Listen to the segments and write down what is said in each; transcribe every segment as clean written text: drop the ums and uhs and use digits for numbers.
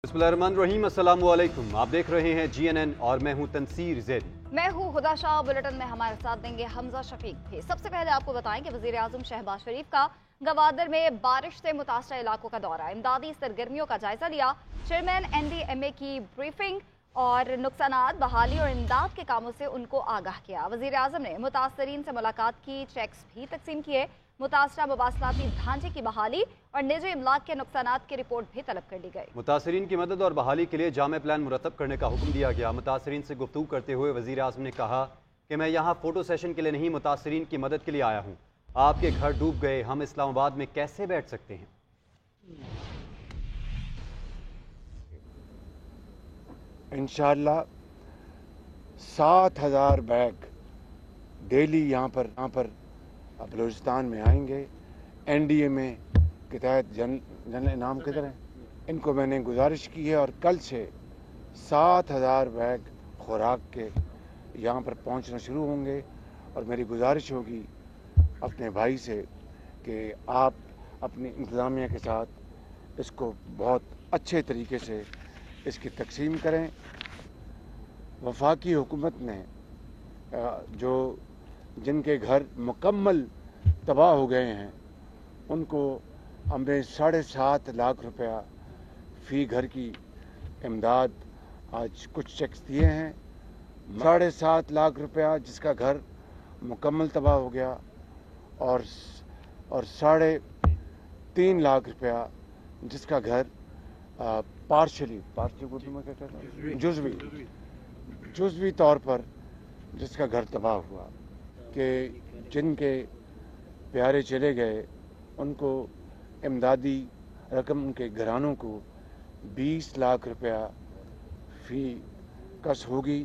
बिस्मिल्लाहिर्रहमानिर्रहीम, अस्सलामु अलैकुम। आप देख रहे हैं GNN और मैं हूं तनसीर ज़ैद। मैं हूं हुदा शाह। बुलेटिन में हमारे साथ देंगे हमजा शफीक भी। सबसे पहले आपको बताएं कि वज़ीर आज़म शहबाज शरीफ का गवादर में बारिश से मुतासर इलाकों का दौरा, इमदादी सरगर्मियों का जायजा लिया, चेयरमैन NDMA की ब्रीफिंग और नुकसानात, बहाली और इमदाद के कामों से उनको आगाह किया। वज़ीर आज़म ने मुतासरीन से मुलाकात की, चेक्स भी तकसीम किए, मुतासरा मवासलाती ढांचे की बहाली और निजी इमलाक के नुकसानात की रिपोर्ट भी तलब कर ली गई। मुतासरीन की मदद और बहाली के लिए जामे प्लान मुरतब करने का हुक्म दिया गया। मुतासरीन से गुफ्तगू करते हुए वज़ीर आज़म ने कहा कि मैं यहाँ फ़ोटो सेशन के लिए नहीं, मुतासरीन की मदद के लिए आया हूँ। आपके घर डूब गए, हम इस्लामाबाद में कैसे बैठ सकते हैं? इंशाअल्लाह 7,000 बैग डेली यहाँ पर बलूचिस्तान में आएंगे। NDMA के तहत जनरल इनाम किधर है, इनको मैंने गुजारिश की है और कल से 7,000 बैग खुराक के यहाँ पर पहुँचना शुरू होंगे। और मेरी गुजारिश होगी अपने भाई से कि आप अपनी इंतज़ामिया के साथ इसको बहुत अच्छे तरीके से इसकी तकसीम करें। वफाकी हुकूमत ने जो जिनके घर मुकम्मल तबाह हो गए हैं उनको हमें 7.5 लाख रुपया फ़ी घर की इमदाद आज कुछ चेक्स दिए हैं। 7.5 लाख रुपया जिसका घर मुकम्मल तबाह हो गया और 3.5 लाख रुपया जिसका घर पार्शली उर्दू में क्या कहते हैं, जुज़वी तौर पर जिसका घर तबाह हुआ, कि जिनके प्यारे चले गए उनको इमदादी रकम उनके घरानों को 20 लाख रुपया फ़ी कस होगी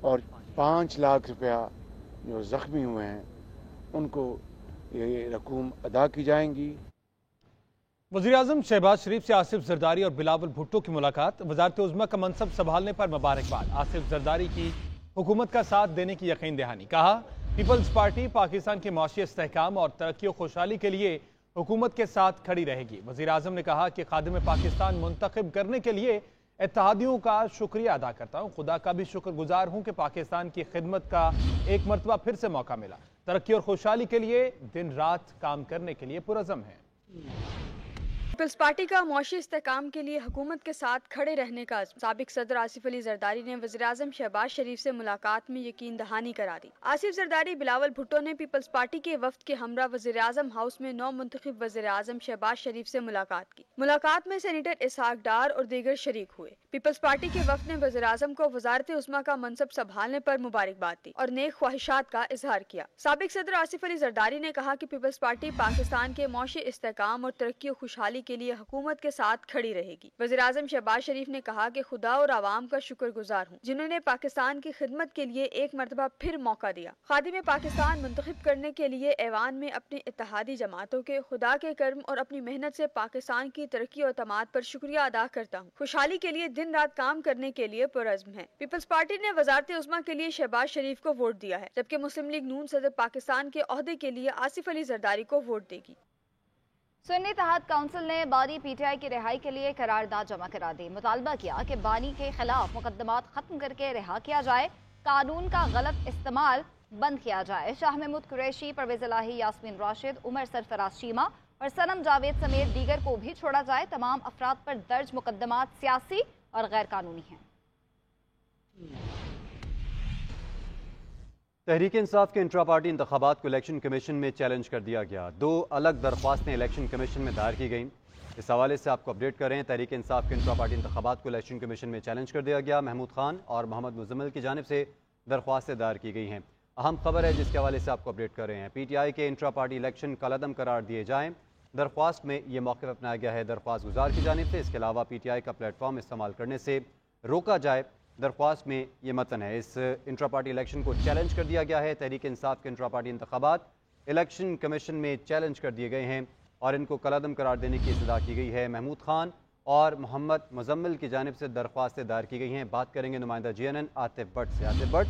और 5 लाख रुपया जो ज़ख्मी हुए हैं उनको ये रकूम अदा की जाएंगी। वज़ीर आज़म शहबाज शरीफ से आसिफ जरदारी और बिलावल भुट्टो की मुलाकात, वज़ारत उज़्मा का मनसब संभालने पर मुबारकबाद, आसिफ जरदारी की हुकूमत का साथ देने की यकीन दहानी। कहा पीपल्स पार्टी पाकिस्तान के मौशी इस्तेहकाम और तरक्की और खुशहाली के लिए हुकूमत के साथ खड़ी रहेगी। वज़ीर आज़म ने कहा कि खादिम पाकिस्तान मुंतखब करने के लिए इत्तेहादियों का शुक्रिया अदा करता हूँ, खुदा का भी शुक्रगुजार हूँ कि पाकिस्तान की खिदमत का एक मरतबा फिर से मौका मिला, तरक्की और खुशहाली के लिए दिन रात काम करने के लिए पुरज़म है। पीपल्स पार्टी का मौशी इस्तेहकाम के लिए हुकूमत के साथ खड़े रहने का साबिक सदर आसिफ अली जरदारी ने वज़ीर आज़म शहबाज शरीफ से मुलाकात में यकीन दहानी करा दी। आसिफ जरदारी बिलावल भुट्टो ने पीपल्स पार्टी के वफ्द के हमरा वज़ीर आज़म हाउस में नौ मुंतखब वज़ीर आज़म शहबाज शरीफ से मुलाकात की। मुलाकात में सेनेटर इसहाक डार और दीगर शरीक हुए। पीपल्स पार्टी के वफ्द ने वज़ीर आज़म को वज़ारत उज़्मा का मनसब संभालने पर मुबारकबाद दी और नेक ख्वाहिशात का इजहार किया। साबिक सदर आसिफ अली जरदारी ने कहा कि पीपल्स पार्टी पाकिस्तान के मौशी इस्तेहकाम और तरक्की और खुशहाली के लिए हुकूमत के साथ खड़ी रहेगी। वज़ीर आज़म शहबाज शरीफ ने कहा कि खुदा और आवाम का शुक्रगुजार हूँ जिन्होंने पाकिस्तान की खिदमत के लिए एक मरतबा फिर मौका दिया। खादिम पाकिस्तान मुंतखब करने के लिए ऐवान में अपने इत्तेहादी जमातों के खुदा के कर्म और अपनी मेहनत से पाकिस्तान की तरक्की और तमाद पर शुक्रिया अदा करता हूँ। खुशहाली के लिए दिन रात काम करने के लिए पुरज़्म है। पीपल्स पार्टी ने वज़ारत उज़्मा के लिए शहबाज शरीफ को वोट दिया है, जबकि मुस्लिम लीग नून सदर पाकिस्तान के ओहदे के लिए आसिफ अली जरदारी को वोट देगी। सुन्नी इत्तेहाद काउंसिल ने बानी PTI की रिहाई के लिए करारदाद जमा करा दी। मुतालबा किया कि बानी के खिलाफ मुकदमात खत्म करके रिहा किया जाए, कानून का गलत इस्तेमाल बंद किया जाए। शाह महमूद कुरैशी, परवेज इलाही, यास्मीन राशिद, उमर सरफराज शीमा और सनम जावेद समेत दीगर को भी छोड़ा जाए। तमाम अफराद पर दर्ज मुकदमात सियासी और गैर कानूनी हैं। तहरीक इंसाफ के इंट्रा पार्टी इंतखाबात को इलेक्शन कमीशन में चैलेंज कर दिया गया। 2 अलग दरख्वास्तें इलेक्शन कमीशन में दायर की गईं। इस हवाले से आपको अपडेट कर रहे हैं। तहरीक इंसाफ के इंट्रा पार्टी इंतखाबात को इलेक्शन कमीशन में चैलेंज कर दिया गया। महमूद खान और मोहम्मद मुजम्मिल की जानिब से दरख्वास्तें दायर की गई हैं। अहम खबर है जिसके हवाले से आपको अपडेट कर रहे हैं। PTI के इंट्रा पार्टी इलेक्शन कलअदम करार दिए जाएँ। दरख्वास्त में ये मौक़िफ़ अपनाया गया है दरख्वास्त गुजार की जानिब से। इसके अलावा PTI का प्लेटफॉर्म इस्तेमाल करने से रोका जाए। दरख्वास्त में ये मतन है। इस इंट्रा पार्टी इलेक्शन को चैलेंज कर दिया गया है। तहरीक इंसाफ के इंट्रा पार्टी इंतखाबात इलेक्शन कमीशन में चैलेंज कर दिए गए हैं और इनको कलअदम करार देने की इस्तदा की गई है। महमूद खान और मोहम्मद मुजम्मिल की जानिब से दरख्वास्तें दायर की गई हैं। बात करेंगे नुमाइंदा GNN आतिफ भट्ट से। आतिफ भट्ट,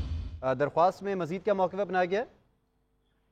दरख्वास्त में मजीद क्या मौक़िफ़ अपनाया गया है?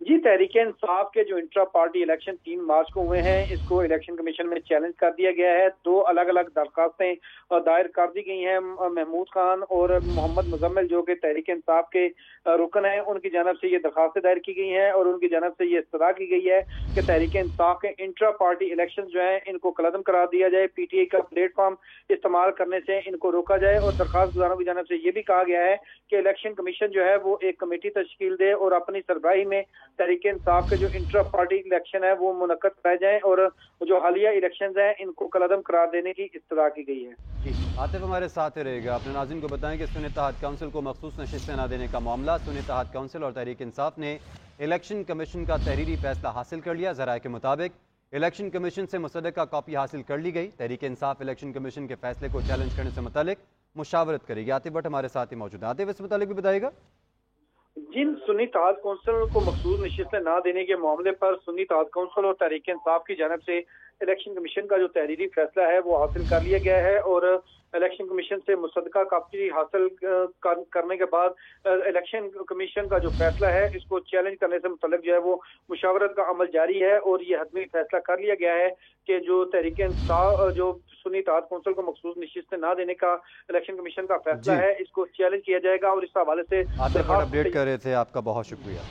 जी, तहरीक इंसाफ के जो इंट्रा पार्टी इलेक्शन 3 मार्च को हुए हैं, इसको इलेक्शन कमीशन में चैलेंज कर दिया गया है। 2 अलग अलग दरखास्तें दायर कर दी गई हैं। महमूद खान और मोहम्मद मुजम्मिल जो कि तहरीक इंसाफ के रुकन हैं, उनकी जानब से ये दरखास्तें दायर की गई हैं और उनकी जानब से ये इस्तदा की गई है कि तहरीक इंसाफ के इंट्रा पार्टी इलेक्शन जो है इनको कलअदम करार दिया जाए, पीटीआई का प्लेटफॉर्म इस्तेमाल करने से इनको रोका जाए। और दरखास्त गुजारों की जानब से ये भी कहा गया है कि इलेक्शन कमीशन जो है वो एक कमेटी तश्कील दे और अपनी सरबराही में तहरीक इंसाफ के जो इंट्रा पार्टी इलेक्शन है वो मुनक्कद कराए जाएं और जो हालिया इलेक्शन हैं इनको कलअदम करार देने की इस्तदा की गई है। जी, आतिफ हमारे साथ ही रहेगा। अपने नाज़रीन को बताएं कि सुन्नी इत्तेहाद काउंसिल को मखसूस नशिस्तें न देने का मामला, सुन्नी इत्तेहाद काउंसिल और तहरीक इंसाफ ने इलेक्शन कमीशन का तहरीरी फैसला हासिल कर लिया। ज़राए के मुताबिक इलेक्शन कमीशन से मुसद्दका कॉपी हासिल कर ली गई। तहरीक इंसाफ इलेक्शन कमीशन के फैसले को चैलेंज करने से मुतालिक मुशावरत करेगी। आतिफ भट्ट हमारे साथ ही मौजूद है। आतिफ, इस मुतालिक भी बताइएगा। जिन सुन्नी इत्तेहाद काउंसिल को मखसूस नशिस्तें ना देने के मामले पर सुन्नी इत्तेहाद काउंसिल और तहरीक इंसाफ की जानब से इलेक्शन कमीशन का जो तहरीरी फैसला है वो हासिल कर लिया गया है और इलेक्शन कमीशन से मुसद्दका कॉपी हासिल करने के बाद इलेक्शन कमीशन का जो फैसला है इसको चैलेंज करने से मुतल्लिक जो है वो मुशावरत का अमल जारी है और ये हतमी फैसला कर लिया गया है कि जो तहरीक इंसाफ जो सुन्नी इत्तेहाद काउंसिल को मखसूस नशिस्तें ना देने का इलेक्शन कमीशन का फैसला है इसको चैलेंज किया जाएगा। और इस हवाले से अपडेट कर रहे थे, आपका बहुत शुक्रिया।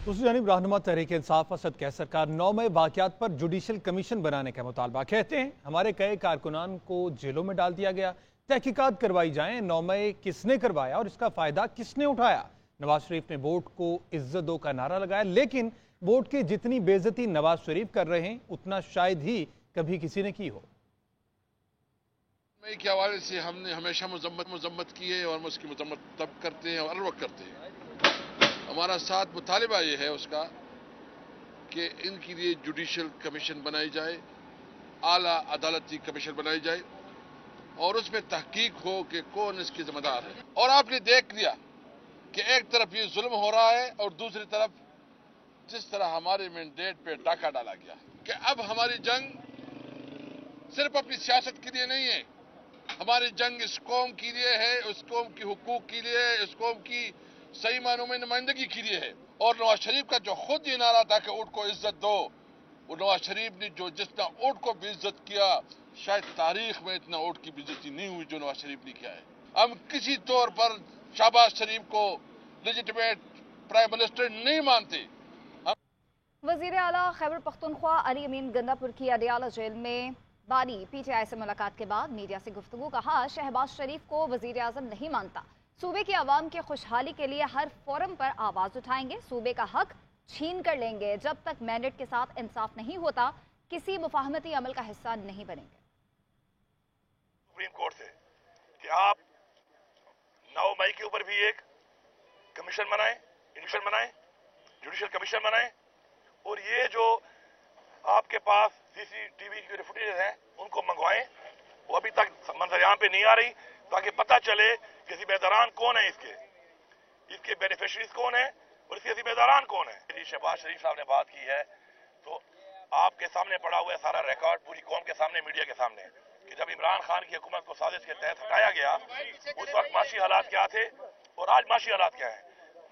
दूसरी जानिब रहनुमा तहरीक इंसाफ असद कैसर का 9 मई वाक़यात पर जुडिशल कमीशन बनाने का मुतालबा। कहते हैं हमारे कई कारकुनान को जेलों में डाल दिया गया, तहकीकात करवाई जाएं। 9 मई किसने करवाया और इसका फायदा किसने उठाया? नवाज शरीफ ने वोट को इज्जत दो का नारा लगाया, लेकिन वोट की जितनी बेइज्जती नवाज शरीफ कर रहे हैं उतना शायद ही कभी किसी ने की हो। मई के हवाले से हमने हमेशा मजम्मत की है और हम उसकी मजम्मत तब करते हैं और हर वक्त करते हैं। हमारा साथ मुतालिबा ये है उसका कि इनके लिए जुडिशल कमीशन बनाई जाए, आला अदालती कमीशन बनाई जाए और उसमें तहकीक हो कि कौन इसके जिम्मेदार है। और आपने देख लिया कि एक तरफ ये जुल्म हो रहा है और दूसरी तरफ जिस तरह हमारे मैंडेट पे डाका डाला गया कि अब हमारी जंग सिर्फ अपनी सियासत के लिए नहीं है, हमारी जंग इस कौम के लिए है, उस कौम की हुकूक के लिए, इस कौम की सही मानों में नुमाइंदगी के लिए है। और नवाज शरीफ का जो खुद ये नारा था कि ऊँट को इज्जत दो, वो नवाज शरीफ ने जो जितना ऊँट को बेइज्जत किया, शायद तारीख में इतना ऊँट की बेइज्जती नहीं हुई जो नवाज शरीफ ने किया है। हम किसी तौर पर शहबाज शरीफ को लेजिटिमेट प्राइम मिनिस्टर नहीं मानते। वजीर आला खैबर पख्तूनख्वा अली अमीन गंदापुर की अडियाला जेल में बानी पीटीआई से मुलाकात के बाद मीडिया से गुफ्तगू। कहा शहबाज शरीफ को वजीर आजम नहीं मानता, सूबे की आवाम की खुशहाली के लिए हर फोरम पर आवाज उठाएंगे, सूबे का हक छीन कर लेंगे। जब तक मैंडेट के साथ इंसाफ नहीं होता किसी मुफाहमती अमल का हिस्सा नहीं बनेंगे। सुप्रीम कोर्ट से कि आप 9 मई के ऊपर भी एक कमीशन बनाएं, जुडिशल कमीशन बनाएं और ये जो आपके पास सीसीटीवी की फुटेज हैं उनको मंगवाएं। वो अभी तक मंजर-ए-आम पे नहीं आ रही ताकि पता चले कि जिम्मेदारान कौन है, इसके बेनिफिशरीज कौन है और इसके जिम्मेदारान कौन है। शहबाज शरीफ साहब ने बात की है तो आपके सामने पड़ा हुआ है सारा रिकॉर्ड पूरी कौम के सामने, मीडिया के सामने, कि जब इमरान खान की हुकूमत को साजिश के तहत हटाया गया उस वक्त माशी हालात क्या थे और आज माशी हालात क्या है।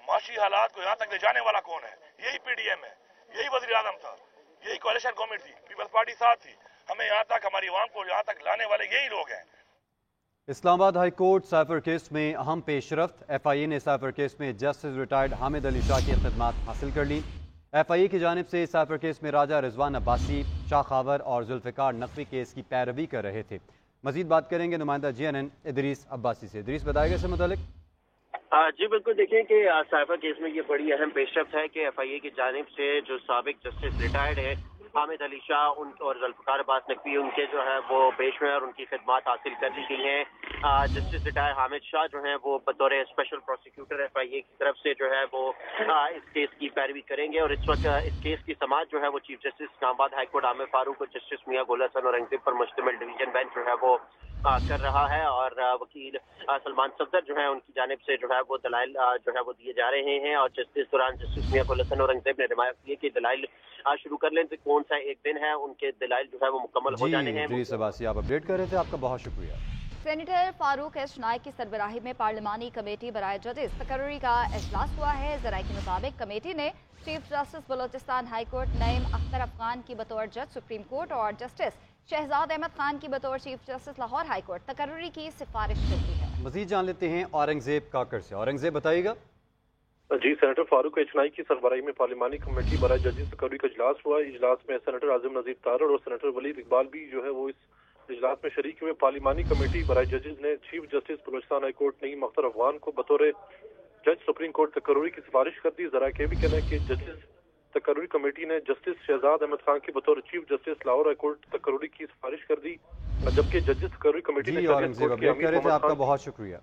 माशी हालात को यहाँ तक ले जाने वाला कौन है? यही पीडीएम है, यही वज़ीर आज़म था, यही कोalition गवर्नमेंट थी, पीपल्स पार्टी साथ थी। हमें यहाँ तक, हमारी आवाम को यहाँ तक लाने वाले यही लोग हैं। Islamabad high court cipher case में अहम पेशरफ्त। एफआईए ने साइफर केस में जस्टिस रिटायर्ड हामिद अली शाह की खिदमात हासिल कर ली। एफआईए की जानिब से साइफर केस में राजा रिजवान अब्बासी, शाह खावर और जुल्फ़िकार नकवी केस की पैरवी कर रहे थे। मजीद बात करेंगे नुमाइंदा JNN इदरीस अब्बासी से। इदरीस, बताएगा इससे मुतालिक। जी बिल्कुल, देखिए कि साइफर केस में ये बड़ी अहम पेशरफ्त है कि एफआईए की जानिब से जो साबिक जस्टिस रिटायर्ड है हामिद अली शाह और जुल्फ़िकार अब्बास नकवी, उनके जो है वो पेश में और उनकी खिदमात हासिल कर ली गई हैं। जस्टिस रिटायर्ड हामिद शाह जो है वो बतौर स्पेशल प्रोसिक्यूटर एफआईए की तरफ से जो है वो इस केस की पैरवी करेंगे और इस वक्त इस केस की समाअत जो है वो chief justice Islamabad high court Aamir Farooq और जस्टिस मियां गुल हसन औरंगजेब पर मुश्तमिल डिवीजन बेंच जो है वो कर रहा है। और वकील सलमान सफदर जो है उनकी जानिब से जो है वो दलाइल जो है वो दिए जा रहे हैं और इस दौरान जस्टिस मियां गुल हसन औरंगजेब ने रिमायत की कि दलाइल शुरू कर लें तो कौन सा एक दिन है, उनके दलाइल जो है वो मुकम्मल हो जाने हैं। जी, आप अपडेट कर रहे थे, आपका बहुत शुक्रिया। सेनेटर फारूक एस नाइक की सरबराही में पार्लिमानी कमेटी बराए जजेस तकर्री का इजलास हुआ है। जराये के मुताबिक कमेटी ने chief justice Balochistan high court Naeem Akhtar Afghan की बतौर जज सुप्रीम कोर्ट और जस्टिस शहजाद अहमद खान की बतौर chief justice Lahore high court तकर्री की सिफारिश कर दी है। मजीद जान लेते हैं औरंगजेब काकर से। औरंगजेब बताइएगा। जी, सेनेटर फारूक एचनाई की सरबराही में पार्लिमानी कमेटी बराए जजेस तकर्री का इजलास हुआ। इजलास में सेनेटर आजम नजीर तारड़ और सेनेटर वलीद इकबाल भी जो है वो इस इजलास में शरीक हुए। पार्लिमानी कमेटी बराए जजेस ने chief justice Balochistan high court Naeem Akhtar Afghan को बतौर जज सुप्रीम कोर्ट तकर्री की सिफारिश कर दी। जरा के भी कहना है कि जजेस तकर्री कमेटी ने जस्टिस शहजाद अहमद खान की बतौर chief justice Lahore high court तकर्री की सिफारिश कर दी, जबकि जजेस तकर्री कमेटी ने औरंगजेब अपडेट कर रहे थे। आपका बहुत शुक्रिया।